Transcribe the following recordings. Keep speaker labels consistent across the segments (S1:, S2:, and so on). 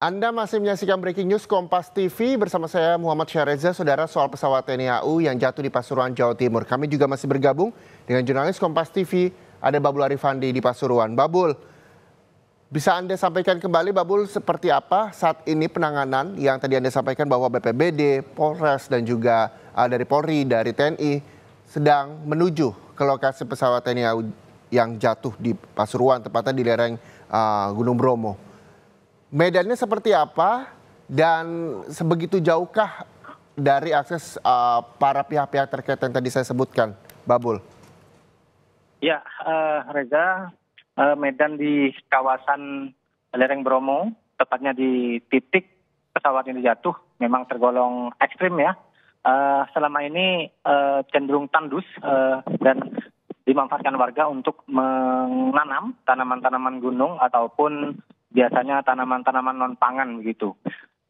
S1: Anda masih menyaksikan Breaking News Kompas TV bersama saya Muhammad Syareza, saudara, soal pesawat TNI AU yang jatuh di Pasuruan, Jawa Timur. Kami juga masih bergabung dengan jurnalis Kompas TV, ada Babul Arifandi di Pasuruan. Babul, bisa Anda sampaikan kembali, Babul, seperti apa saat ini penanganan yang tadi Anda sampaikan bahwa BPBD, Polres, dan juga dari Polri, dari TNI sedang menuju ke lokasi pesawat TNI AU yang jatuh di Pasuruan, tepatnya di lereng Gunung Bromo. Medannya seperti apa dan sebegitu jauhkah dari akses para pihak-pihak terkait yang tadi saya sebutkan, Babul?
S2: Ya, Reza, medan di kawasan lereng Bromo, tepatnya di titik pesawat ini jatuh, memang tergolong ekstrim ya. Selama ini cenderung tandus dan dimanfaatkan warga untuk menanam tanaman-tanaman gunung ataupun biasanya tanaman-tanaman non-pangan begitu.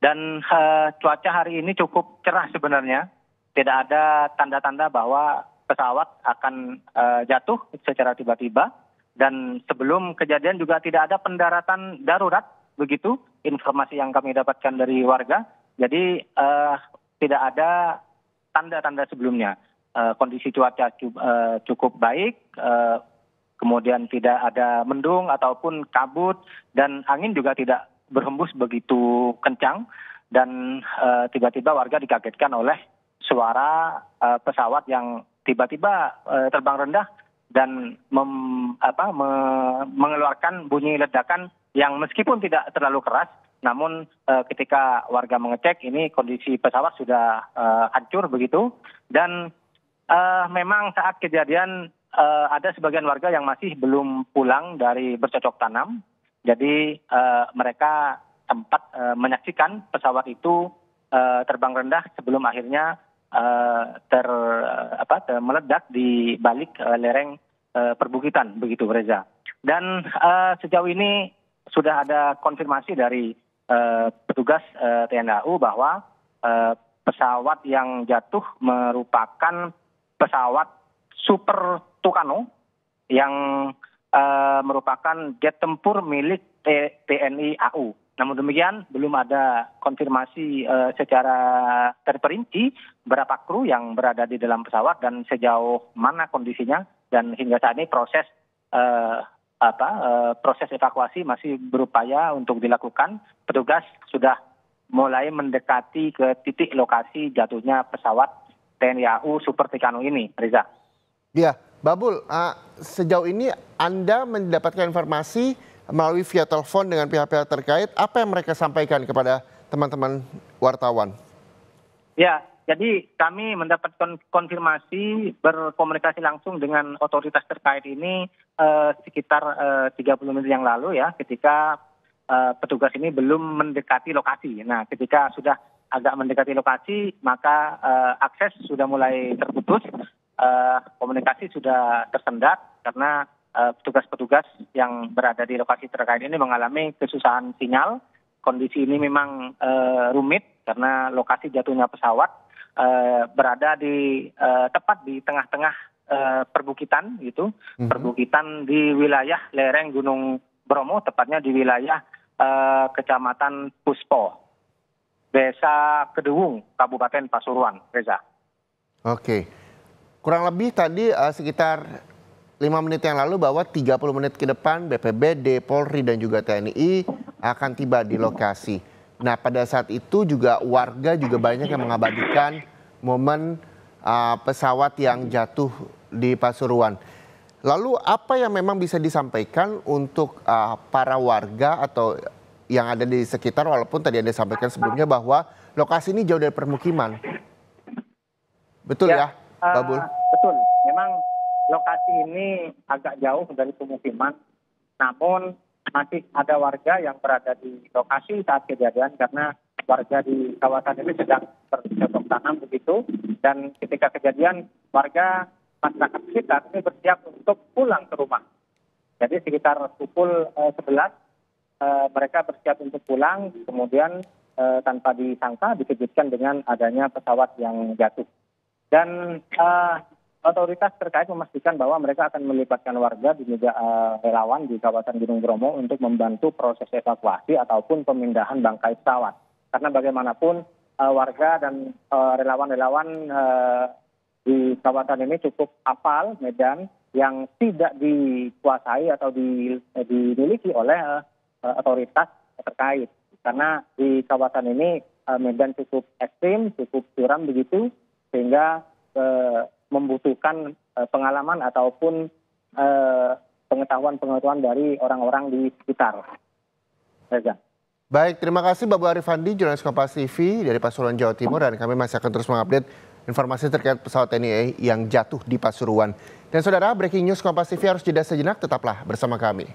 S2: Dan cuaca hari ini cukup cerah sebenarnya. Tidak ada tanda-tanda bahwa pesawat akan jatuh secara tiba-tiba. Dan sebelum kejadian juga tidak ada pendaratan darurat begitu. Informasi yang kami dapatkan dari warga. Jadi tidak ada tanda-tanda sebelumnya. Kondisi cuaca cukup baik. Kemudian tidak ada mendung ataupun kabut dan angin juga tidak berhembus begitu kencang dan tiba-tiba warga dikagetkan oleh suara pesawat yang tiba-tiba terbang rendah dan mengeluarkan bunyi ledakan yang meskipun tidak terlalu keras, namun ketika warga mengecek ini kondisi pesawat sudah hancur begitu dan memang saat kejadian ada sebagian warga yang masih belum pulang dari bercocok tanam. Jadi mereka sempat menyaksikan pesawat itu terbang rendah sebelum akhirnya meledak di balik lereng perbukitan begitu, Reza. Dan sejauh ini sudah ada konfirmasi dari petugas TNI AU bahwa pesawat yang jatuh merupakan pesawat Super Tucano yang merupakan jet tempur milik TNI AU. Namun demikian belum ada konfirmasi secara terperinci berapa kru yang berada di dalam pesawat dan sejauh mana kondisinya, dan hingga saat ini proses evakuasi masih berupaya untuk dilakukan. Petugas sudah mulai mendekati ke titik lokasi jatuhnya pesawat TNI AU Super Tucano ini, Reza.
S1: Ya, Babul, sejauh ini Anda mendapatkan informasi melalui via telepon dengan pihak-pihak terkait, apa yang mereka sampaikan kepada teman-teman wartawan?
S2: Ya, jadi kami mendapatkan konfirmasi berkomunikasi langsung dengan otoritas terkait ini sekitar 30 menit yang lalu ya, ketika petugas ini belum mendekati lokasi. Nah, ketika sudah agak mendekati lokasi, maka akses sudah mulai terputus. Komunikasi sudah tersendat karena petugas-petugas yang berada di lokasi terkait ini mengalami kesusahan sinyal. Kondisi ini memang rumit karena lokasi jatuhnya pesawat berada di tepat di tengah-tengah perbukitan gitu, perbukitan di wilayah lereng Gunung Bromo, tepatnya di wilayah Kecamatan Puspo, Desa Kedewung, Kabupaten Pasuruan, Reza.
S1: Oke. Kurang lebih tadi sekitar 5 menit yang lalu bahwa 30 menit ke depan BPBD, Polri, dan juga TNI akan tiba di lokasi. Nah, pada saat itu juga warga juga banyak yang mengabadikan momen pesawat yang jatuh di Pasuruan. Lalu apa yang memang bisa disampaikan untuk para warga atau yang ada di sekitar, walaupun tadi Anda sampaikan sebelumnya bahwa lokasi ini jauh dari permukiman. Betul ya, Babul?
S2: Betul, memang lokasi ini agak jauh dari pemukiman, namun masih ada warga yang berada di lokasi saat kejadian karena warga di kawasan ini sedang bercocok tanam begitu, dan ketika kejadian warga masyarakat sekitar ini bersiap untuk pulang ke rumah. Jadi sekitar pukul 11 mereka bersiap untuk pulang, kemudian tanpa disangka dikejutkan dengan adanya pesawat yang jatuh. Dan otoritas terkait memastikan bahwa mereka akan melibatkan warga di relawan di kawasan Gunung Bromo untuk membantu proses evakuasi ataupun pemindahan bangkai pesawat. Karena bagaimanapun warga dan relawan-relawan di kawasan ini cukup hafal medan yang tidak dikuasai atau dimiliki oleh otoritas terkait. Karena di kawasan ini medan cukup ekstrim, cukup curam begitu, sehingga membutuhkan pengalaman ataupun pengetahuan-pengetahuan dari orang-orang di sekitar. Reza.
S1: Baik, terima kasih Babu Arifandi, jurnalis Kompas TV dari Pasuruan, Jawa Timur, dan kami masih akan terus mengupdate informasi terkait pesawat TNI yang jatuh di Pasuruan. Dan saudara, breaking news Kompas TV harus jeda sejenak, tetaplah bersama kami.